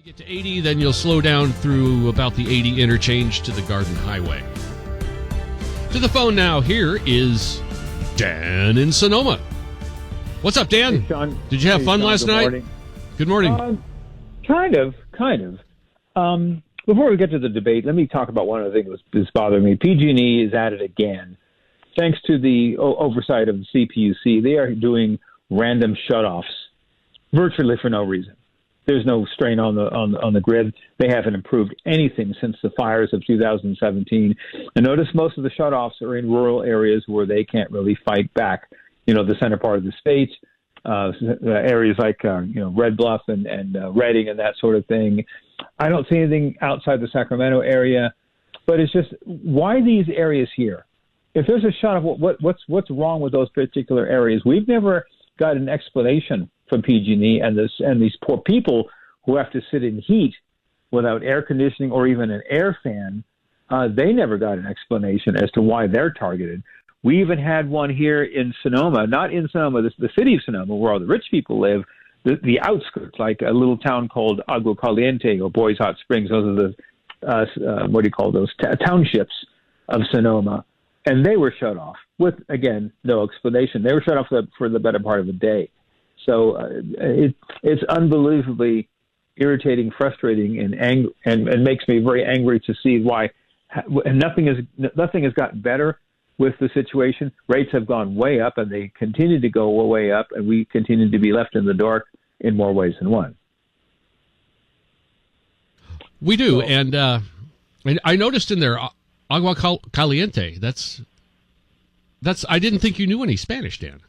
Get to 80, then you'll slow down through about the 80 interchange to the Garden Highway. To the phone now, here is Dan in Sonoma. What's up, Dan? Hey, Sean. Did you have fun Sean, last night? Morning. Good morning. Kind of. Before we get to the debate, let me talk about one other thing that's bothering me. PG&E is at it again. Thanks to the oversight of the CPUC, they are doing random shutoffs virtually for no reason. There's no strain on the grid. They haven't improved anything since the fires of 2017. And notice most of the shutoffs are in rural areas where they can't really fight back. You know, the center part of the state, areas like Red Bluff and Redding and that sort of thing. I don't see anything outside the Sacramento area, but it's just why these areas here? If there's a shutoff, what's wrong with those particular areas? We've never got an explanation from PG&E and these poor people who have to sit in heat without air conditioning or even an air fan. They never got an explanation as to why they're targeted. We even had one here in Sonoma, not in Sonoma, the city of Sonoma, where all the rich people live, the outskirts, like a little town called Agua Caliente or Boys Hot Springs. Those are the townships of Sonoma. And they were shut off with, again, no explanation. They were shut off for the better part of the day. So it's unbelievably irritating, frustrating, and makes me very angry to see why nothing has gotten better with the situation. Rates have gone way up, and they continue to go way up, and we continue to be left in the dark in more ways than one. We do, and I noticed in there Agua Caliente. That's. I didn't think you knew any Spanish, Dan.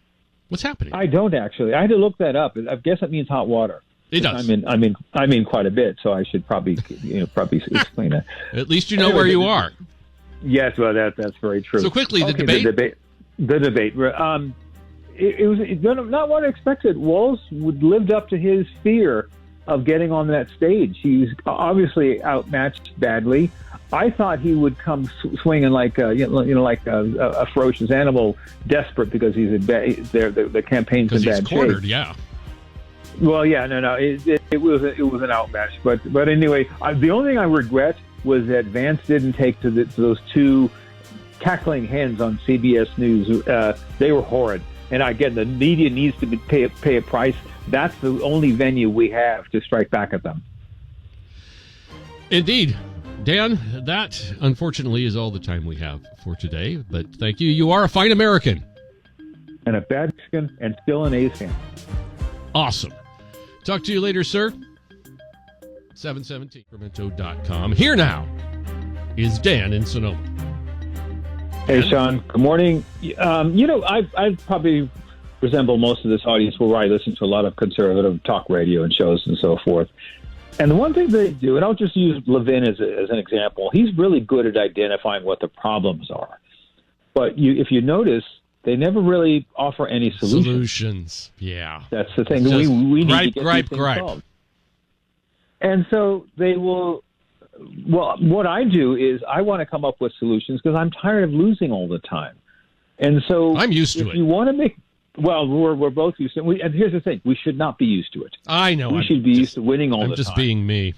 What's happening? I don't actually. I had to look that up. I guess it means hot water. It does. I mean quite a bit, so I should probably explain that. At least you know where you are. Yes, well, that's very true. So quickly, the debate. The debate. It was not what I expected. Walz lived up to his fear of getting on that stage. He was obviously outmatched badly. I thought he would come swinging like a ferocious animal, desperate because he's in bad. The campaign's in bad shape. Cornered, yeah. Well, yeah, no. It was an outmatch, but anyway, the only thing I regret was that Vance didn't take to those two cackling hens on CBS News. They were horrid, and again, the media needs to pay a price. That's the only venue we have to strike back at them. Indeed. Dan, that, unfortunately, is all the time we have for today. But thank you. You are a fine American. And a bad Mexican, and still an A's fan. Awesome. Talk to you later, sir. 717sacramento.com. Here now is Dan in Sonoma. Hey, Sean. Good morning. I probably resemble most of this audience where I listen to a lot of conservative talk radio and shows and so forth. And the one thing they do, and I'll just use Levin as an example, he's really good at identifying what the problems are. But if you notice, they never really offer any solutions. Yeah. That's the thing. We need to get these things solved. And so they will. Well, what I do is I want to come up with solutions because I'm tired of losing all the time. And so I'm used to it. If you want to make. Well, we're both used to it. And here's the thing. We should not be used to it. I know. We should be used to winning all the time. I'm just being me.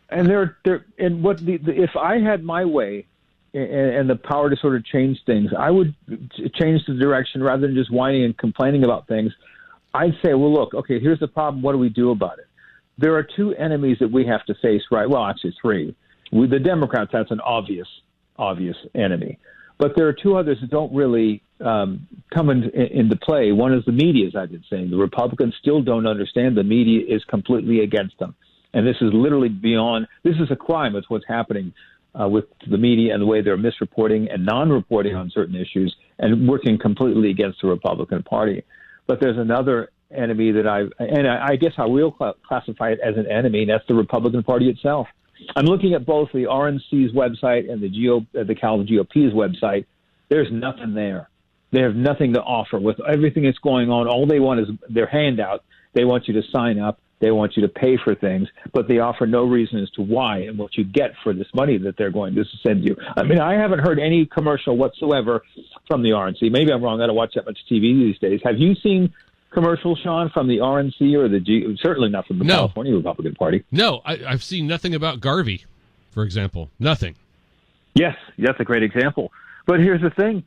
And if I had my way and the power to sort of change things, I would change the direction rather than just whining and complaining about things. I'd say, well, look, okay, here's the problem. What do we do about it? There are two enemies that we have to face, right? Well, actually three. With the Democrats, that's an obvious enemy. But there are two others that don't really come into play. One is the media, as I've been saying. The Republicans still don't understand the media is completely against them. And this is literally beyond – this is a crime. It's what's happening with the media and the way they're misreporting and non-reporting on certain issues and working completely against the Republican Party. But there's another enemy that I guess I will classify it as an enemy, and that's the Republican Party itself. I'm looking at both the RNC's website and the Cal GOP's website. There's nothing there. They have nothing to offer. With everything that's going on, all they want is their handout. They want you to sign up. They want you to pay for things, but they offer no reason as to why and what you get for this money that they're going to send you. I mean, I haven't heard any commercial whatsoever from the RNC. Maybe I'm wrong. I don't watch that much TV these days. Have you seen commercial, Sean, from the RNC or the G? Certainly not from the California Republican Party. No, I've seen nothing about Garvey, for example. Nothing. Yes, that's a great example. But here's the thing: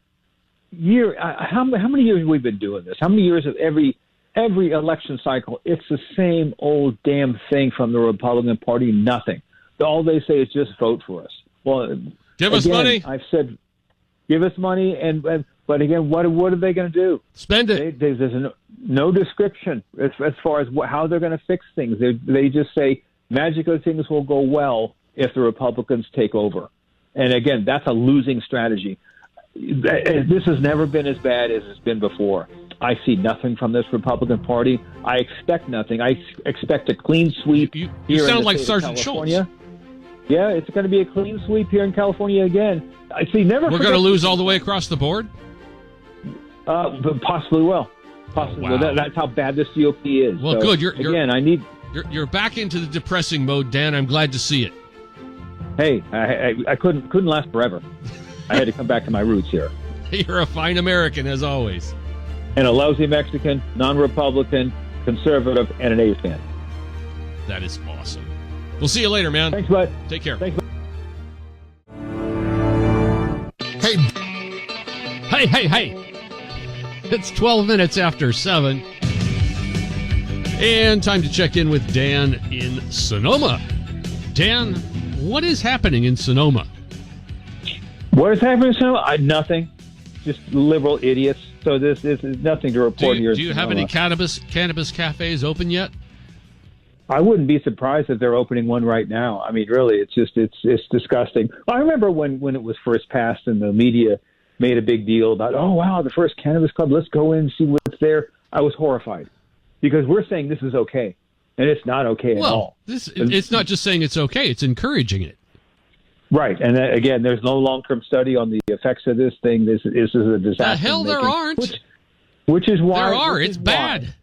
how many years have we been doing this? How many years of every election cycle? It's the same old damn thing from the Republican Party. Nothing. All they say is just vote for us. Well, give us money. I've said, give us money, but again, what are they going to do? Spend it. There's no description as far as how they're going to fix things. They just say magically things will go well if the Republicans take over. And again, that's a losing strategy. This has never been as bad as it's been before. I see nothing from this Republican Party. I expect nothing. I expect a clean sweep. You here sound in the like state Sergeant of California. Schultz. Yeah, it's going to be a clean sweep here in California again. I see. We're going to lose all the way across the board. But possibly will. Possibly wow. will. That's how bad this GOP is. Well, so, good. You're back into the depressing mode, Dan. I'm glad to see it. Hey, I couldn't last forever. I had to come back to my roots here. You're a fine American, as always. And a lousy Mexican, non-Republican, conservative, and an A's fan. That is awesome. We'll see you later, man. Thanks, bud. Take care. Thanks, bud. Hey. It's 12 minutes after 7. And time to check in with Dan in Sonoma. Dan, what is happening in Sonoma? What is happening in Sonoma? Nothing. Just liberal idiots. So this is nothing to report here. Do you have any cannabis cafes open yet? I wouldn't be surprised if they're opening one right now. I mean, really, it's disgusting. I remember when it was first passed and the media made a big deal about, oh, wow, the first cannabis club, let's go in and see what's there. I was horrified because we're saying this is okay, and it's not okay at all. It's not just saying it's okay, it's encouraging it. Right, and again, there's no long-term study on the effects of this thing. This is a disaster. The hell there aren't. Which is why... There are. It's bad.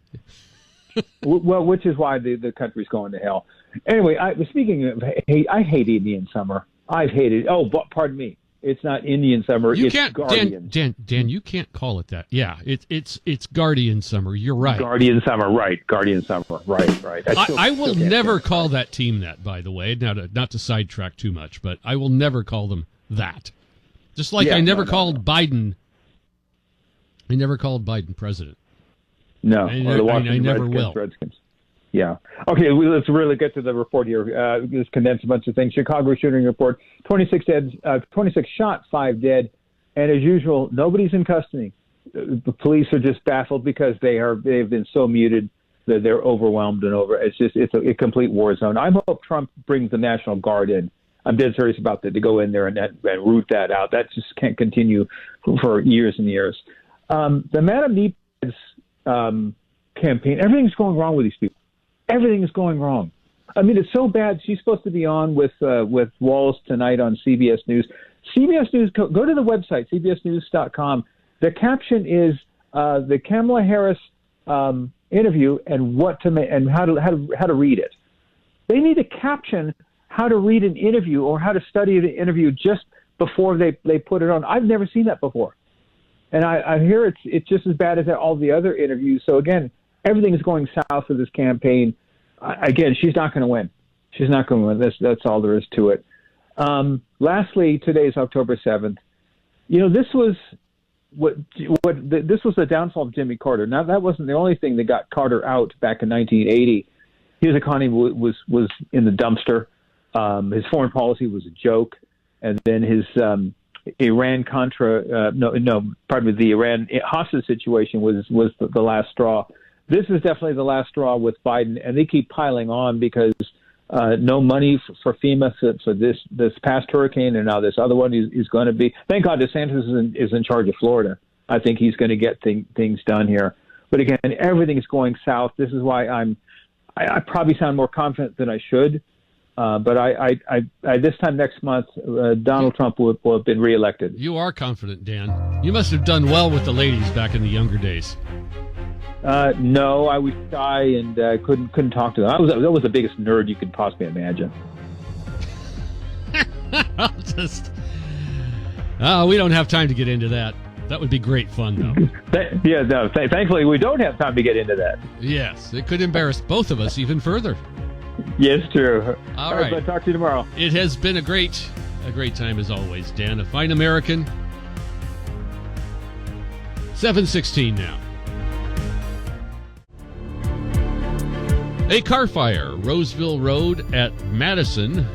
Well, which is why the country's going to hell. Anyway, speaking of hate, I hate Indian summer. I've hated... Oh, pardon me. It's not Indian summer. It's Guardian. Dan, you can't call it that. Yeah, it's Guardian summer. You're right. Guardian summer, right. Guardian summer, right. I will never call that team that, by the way. Now, not to sidetrack too much, but I will never call them that. Just like I never called Biden. I never called Biden president. No, I never will. Redskins. Yeah. Okay, let's really get to the report here. Just condense a bunch of things. Chicago shooting report: 26 shot, 5 dead, and as usual, nobody's in custody. The police are just baffled because they've been so muted that they're overwhelmed and over. It's a complete war zone. I hope Trump brings the National Guard in. I'm dead serious about that, to go in there and root that out. That just can't continue for years and years. The Madam Nepes campaign, everything's going wrong with these people. Everything is going wrong. I mean, it's so bad. She's supposed to be on with Walls tonight on CBS News. CBS News, go to the website, cbsnews.com. The caption is the Kamala Harris interview and how to read it. They need a caption how to read an interview or how to study the interview just before they put it on. I've never seen that before. And I hear it's just as bad as all the other interviews. So, again, everything is going south with this campaign. Again, she's not going to win. She's not going to win. That's all there is to it. Lastly, today is October 7th. You know, this was this was the downfall of Jimmy Carter. Now, that wasn't the only thing that got Carter out back in 1980. His economy was in the dumpster. His foreign policy was a joke, and then his Iran-Contra, the Iran hostage situation was the last straw. This is definitely the last straw with Biden, and they keep piling on because no money for FEMA for this past hurricane, and now this other one is going to be. Thank God DeSantis is in charge of Florida. I think he's going to get things done here. But again, everything is going south. This is why I probably sound more confident than I should. But I this time next month, Donald Trump will have been reelected. You are confident, Dan. You must have done well with the ladies back in the younger days. No, I was shy and couldn't talk to them. I was the biggest nerd you could possibly imagine. We don't have time to get into that. That would be great fun, though. Thankfully, we don't have time to get into that. Yes, it could embarrass both of us even further. Yes, true. All right. But talk to you tomorrow. It has been a great time as always, Dan. A fine American. 7:16 now. A car fire, Roseville Road at Madison.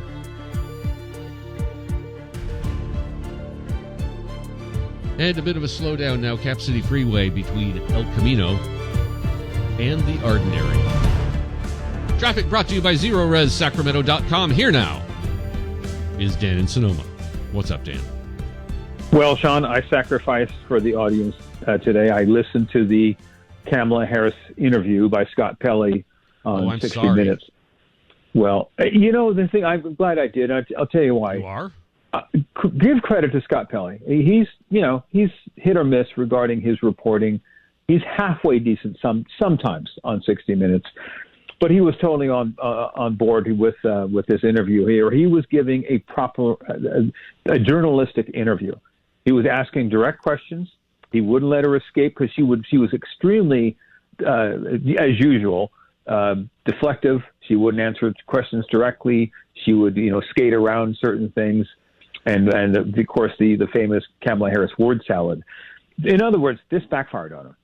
And a bit of a slowdown now, Cap City Freeway between El Camino and the Arden area. Traffic brought to you by ZeroResSacramento.com. Here now is Dan in Sonoma. What's up, Dan? Well, Sean, I sacrificed for the audience today. I listened to the Kamala Harris interview by Scott Pelley on 60 Minutes. Well, the thing, I'm glad I did. I'll tell you why. You are? Give credit to Scott Pelley. He's hit or miss regarding his reporting. He's halfway decent sometimes on 60 Minutes, but he was totally on board with this interview here. He was giving a proper a journalistic interview. He was asking direct questions. He wouldn't let her escape because she was extremely, as usual, deflective. She wouldn't answer questions directly. She would skate around certain things. And of course, the famous Kamala Harris word salad. In other words, this backfired on her.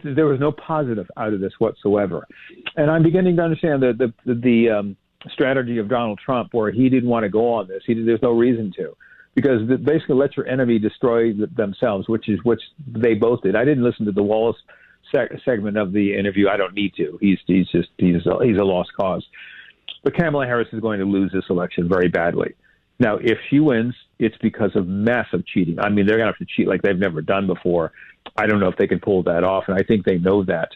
There was no positive out of this whatsoever. And I'm beginning to understand the strategy of Donald Trump, where he didn't want to go on this. There's no reason to, because basically let your enemy destroy themselves, which they both did. I didn't listen to the Wallace segment of the interview. I don't need to. He's a lost cause. But Kamala Harris is going to lose this election very badly. Now, if she wins, it's because of massive cheating. I mean, they're going to have to cheat like they've never done before. I don't know if they can pull that off, and I think they know that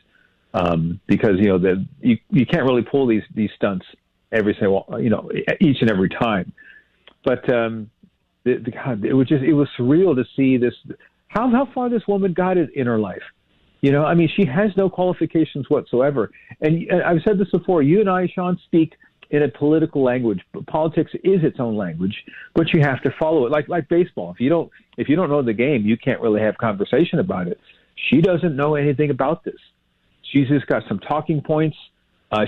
because you can't really pull these stunts each and every time. But God, it was surreal to see this. How far this woman got it in her life. She has no qualifications whatsoever. And I've said this before. You and I, Sean, speak in a political language. Politics is its own language, but you have to follow it like baseball. If you don't know the game, you can't really have conversation about it. She doesn't know anything about this. She's just got some talking points.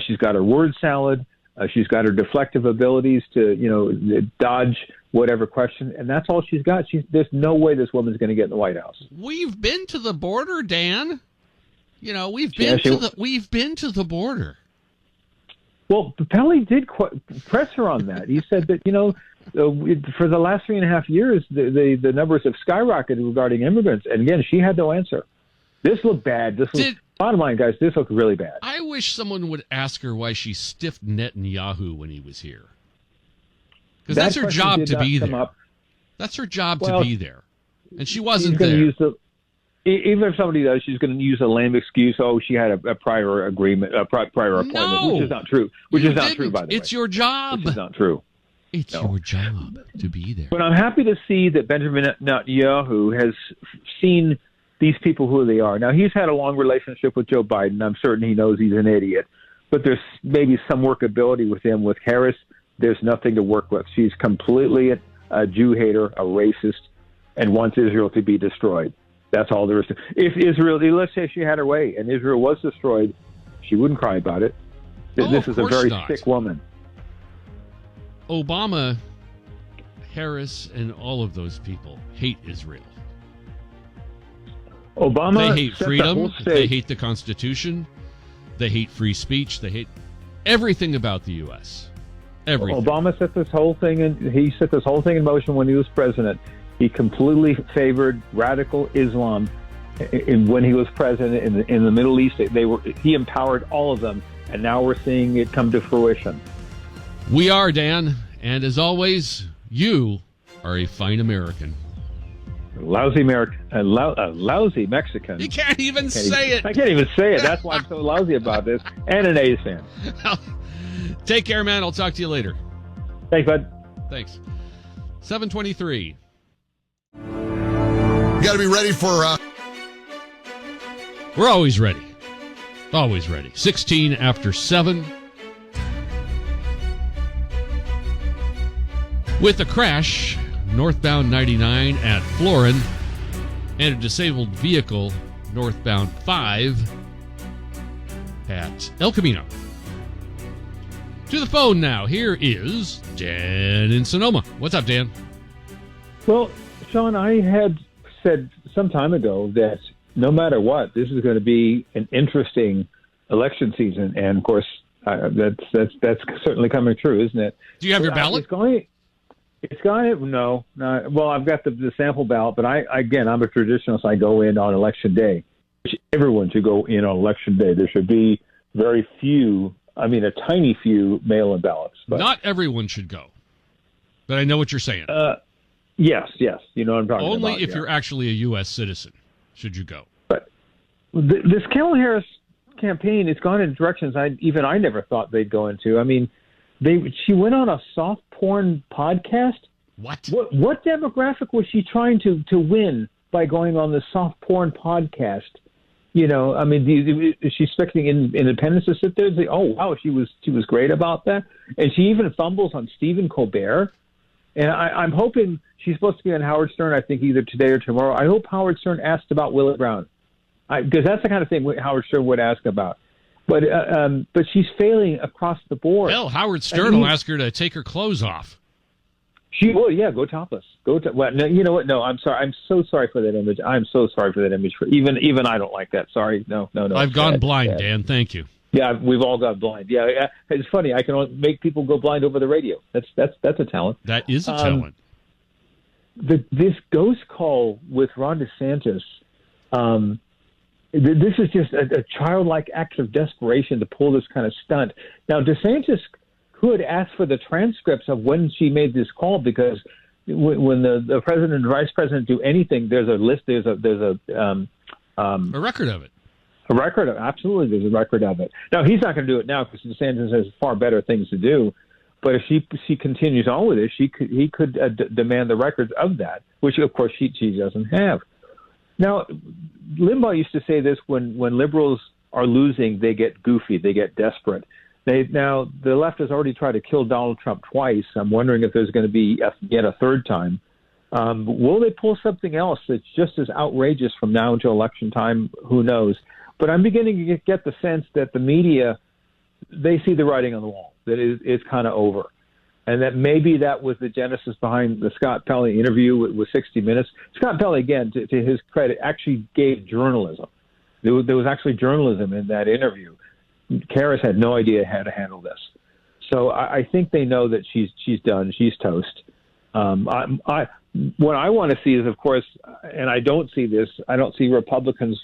She's got her word salad. She's got her deflective abilities to dodge whatever question, and that's all she's got. There's no way this woman's going to get in the White House. We've been to the border, Dan. We've been to the border. Well, Pelley did press her on that. He said that, for the last 3.5 years, the numbers have skyrocketed regarding immigrants. And again, she had no answer. This looked bad. Bottom line, guys, this looked really bad. I wish someone would ask her why she stiffed Netanyahu when he was here. Because that's her job to be there. That's her job to be there. And she wasn't there. Even if somebody does, she's going to use a lame excuse. Oh, she had a prior agreement, prior appointment, which is not true. By the way. It's your job. Which is not true. It's your job to be there. But I'm happy to see that Benjamin Netanyahu has seen these people who they are. Now, he's had a long relationship with Joe Biden. I'm certain he knows he's an idiot. But there's maybe some workability with him. With Harris, there's nothing to work with. She's completely a Jew hater, a racist, and wants Israel to be destroyed. That's all there is to. If Israel, let's say she had her way and Israel was destroyed, she wouldn't cry about it. This is a very sick woman. Obama, Harris, and all of those people hate Israel. Obama, they hate freedom. They hate the Constitution. They hate free speech. They hate everything about the U.S. Everything. Obama set this whole thing in motion when he was president. He completely favored radical Islam when he was president in the Middle East. He empowered all of them, and now we're seeing it come to fruition. We are, Dan, and as always, you are a fine American. Lousy American, lousy Mexican. You can't even say it. I can't even say it. That's why I'm so lousy about this. And an A's fan. Take care, man. I'll talk to you later. Thanks, bud. Thanks. 7:23. You got to be ready for... We're always ready. Always ready. 16 after 7. With a crash, northbound 99 at Florin. and a disabled vehicle northbound 5 at El Camino. To the phone now. Here is Dan in Sonoma. What's up, Dan? Well, Sean, I had said some time ago that no matter what, this is going to be an interesting election season, and of course, that's certainly coming true, isn't it? Do you have your ballot? It's going. No, not, well, I've got the sample ballot, but I'm a traditionalist. I go in on election day. Everyone should go in on election day. There should be very few. I mean, a tiny few mail-in ballots. But not everyone should go, but I know what you're saying. Yes. You know what I'm talking about. Only if you're actually a U.S. citizen should you go. But this Kamala Harris campaign, it's gone in directions I never thought they'd go into. I mean, she went on a soft porn podcast. What demographic was she trying to win by going on the soft porn podcast? You know, I mean, is she expecting independents to sit there and say, "Oh, wow, she was great about that"? And she even fumbles on Stephen Colbert. And I'm hoping she's supposed to be on Howard Stern, I think, either today or tomorrow. I hope Howard Stern asked about Willie Brown, because that's the kind of thing Howard Stern would ask about. But she's failing across the board. Hell, Howard Stern will ask her to take her clothes off. She will, yeah, go topless. Well, no, you know what? No, I'm sorry. I'm so sorry for that image. I'm so sorry for that image. Even I don't like that. Sorry. No. I've gone blind, Dan. Thank you. Yeah, we've all got blind. Yeah, it's funny. I can make people go blind over the radio. That's a talent. That is a talent. This ghost call with Ron DeSantis, this is just a childlike act of desperation to pull this kind of stunt. Now, DeSantis could ask for the transcripts of when she made this call, because when the president and vice president do anything, there's a list. There's a record of it. Absolutely, there's a record of it. Now, he's not going to do it now because DeSantis has far better things to do. But if she continues on with it, he could demand the records of that, which of course she doesn't have. Now, Limbaugh used to say this: when liberals are losing, they get goofy, they get desperate. Now the left has already tried to kill Donald Trump twice. I'm wondering if there's going to be yet a third time. Will they pull something else that's just as outrageous from now until election time? Who knows? But I'm beginning to get the sense that the media, they see the writing on the wall, that it's kind of over. And that maybe that was the genesis behind the Scott Pelley interview with 60 Minutes. Scott Pelley, again, to his credit, actually gave journalism. There was actually journalism in that interview. Karras had no idea how to handle this. So I think they know that she's done. She's toast. What I want to see is, of course, and I don't see this, I don't see Republicans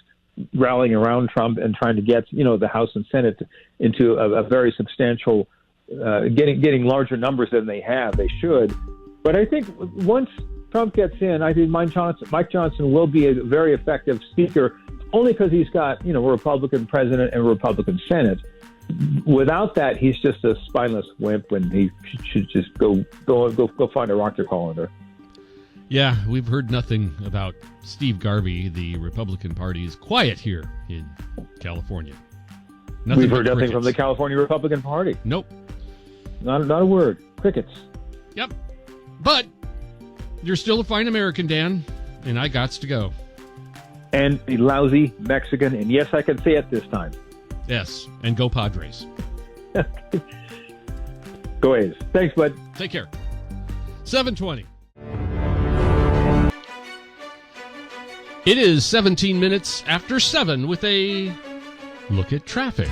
rallying around Trump and trying to get, the House and Senate into a very substantial, getting larger numbers than they have. They should. But I think once Trump gets in, I think Mike Johnson will be a very effective speaker, only because he's got, a Republican president and a Republican Senate. Without that, he's just a spineless wimp, and he should just go find a rock to call under. Yeah, we've heard nothing about Steve Garvey. The Republican Party is quiet here in California. We've heard nothing from the California Republican Party. Nope. Not a word. Crickets. Yep. But you're still a fine American, Dan, and I gots to go. And a lousy Mexican, and yes, I can say it this time. Yes, and go Padres. Go A's. Thanks, bud. Take care. 7:20. It is 17 minutes after 7 with a look at traffic.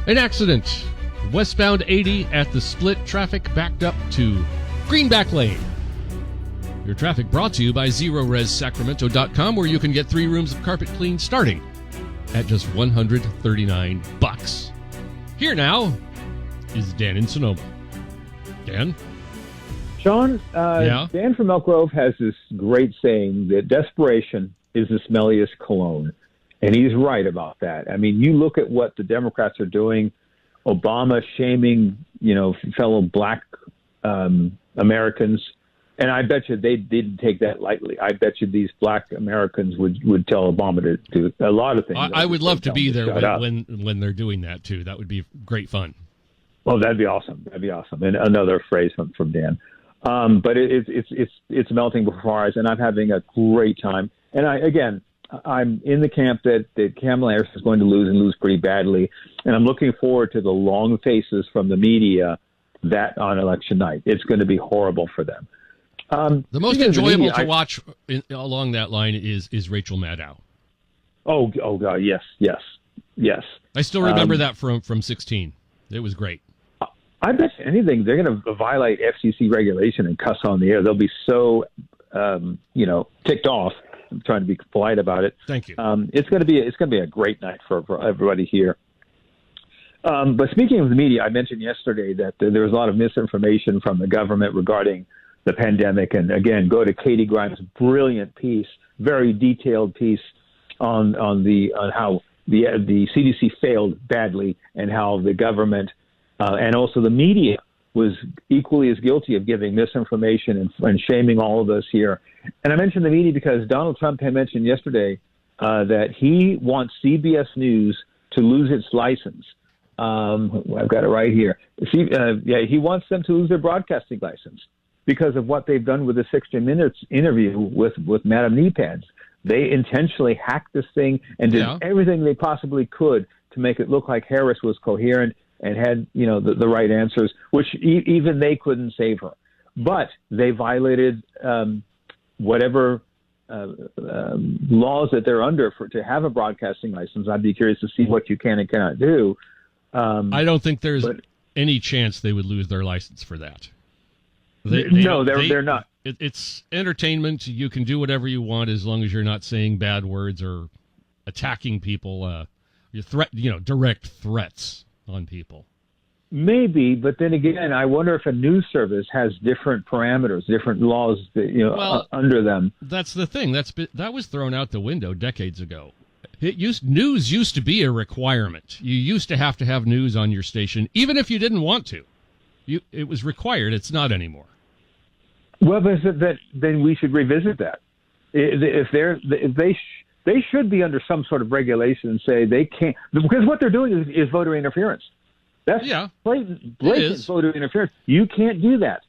An accident. Westbound 80 at the split, traffic backed up to Greenback Lane. Your traffic brought to you by ZeroResSacramento.com, where you can get 3 rooms of carpet cleaned starting at just $139. Here now is Dan in Sonoma. Dan? Sean, Yeah? Dan from Elk Grove has this great saying that desperation is the smelliest cologne. And he's right about that. I mean, you look at what the Democrats are doing, Obama shaming, fellow black Americans. And I bet you they didn't take that lightly. I bet you these black Americans would tell Obama to do a lot of things. I would love to be there when they're doing that, too. That would be great fun. Well, that'd be awesome. And another phrase from Dan. But it's melting before our eyes, and I'm having a great time. And I'm in the camp that Kamala Harris is going to lose pretty badly, and I'm looking forward to the long faces from the media that on election night. It's going to be horrible for them. The most enjoyable to watch along that line is Rachel Maddow. Oh God, yes. I still remember that from 16. It was great. I bet you anything they're going to violate FCC regulation and cuss on the air. They'll be so ticked off. I'm trying to be polite about it. Thank you. It's going to be a great night for everybody here. But speaking of the media, I mentioned yesterday that there was a lot of misinformation from the government regarding the pandemic. And again, go to Katie Grimes' brilliant piece, very detailed piece on how the CDC failed badly and how the government and also the media was equally as guilty of giving misinformation and shaming all of us here. And I mentioned the media because Donald Trump had mentioned yesterday that he wants CBS News to lose its license. I've got it right here. He wants them to lose their broadcasting license because of what they've done with the 60 Minutes interview with Madam Kneepads. They intentionally hacked this thing and did everything they possibly could to make it look like Harris was coherent and had, the right answers, which even they couldn't save her. But they violated whatever laws that they're under to have a broadcasting license. I'd be curious to see what you can and cannot do. I don't think there's any chance they would lose their license for that. They're not. It's entertainment. You can do whatever you want as long as you're not saying bad words or attacking people. Direct threats on people. Maybe, but then again, I wonder if a news service has different parameters, different laws that, under them. That's the thing. That was thrown out the window decades ago. News used to be a requirement. You used to have news on your station, even if you didn't want to. It was required. It's not anymore. Well, then we should revisit that. They should be under some sort of regulation and say they can't, because what they're doing is voter interference. That's blatant voter interference. You can't do that.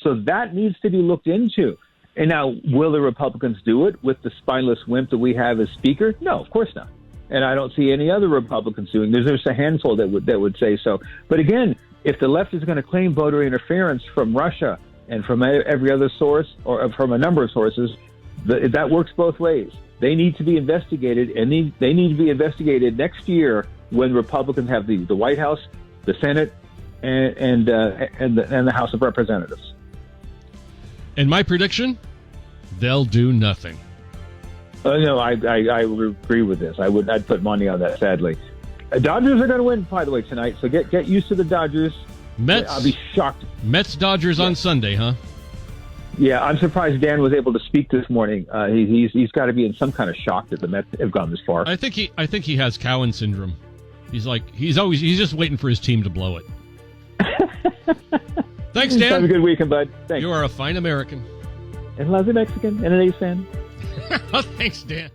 So that needs to be looked into. And now, will the Republicans do it with the spineless wimp that we have as Speaker? No, of course not. And I don't see any other Republicans doing it. There's just a handful that would say so. But again, if the left is going to claim voter interference from Russia and from every other source or from a number of sources, that works both ways. They need to be investigated, and they need to be investigated next year when Republicans have the White House, the Senate, and the House of Representatives. And my prediction, they'll do nothing. No, I would agree with this. I'd put money on that, sadly. Dodgers are going to win, by the way, tonight, so get used to the Dodgers. Mets. I'll be shocked. Mets-Dodgers on Sunday, huh? Yeah, I'm surprised Dan was able to speak this morning. He's got to be in some kind of shock that the Mets have gone this far. I think he has Cowan syndrome. He's just waiting for his team to blow it. Thanks, Dan. Have a good weekend, bud. Thanks. You are a fine American. And lousy Mexican and an A's fan. Thanks, Dan.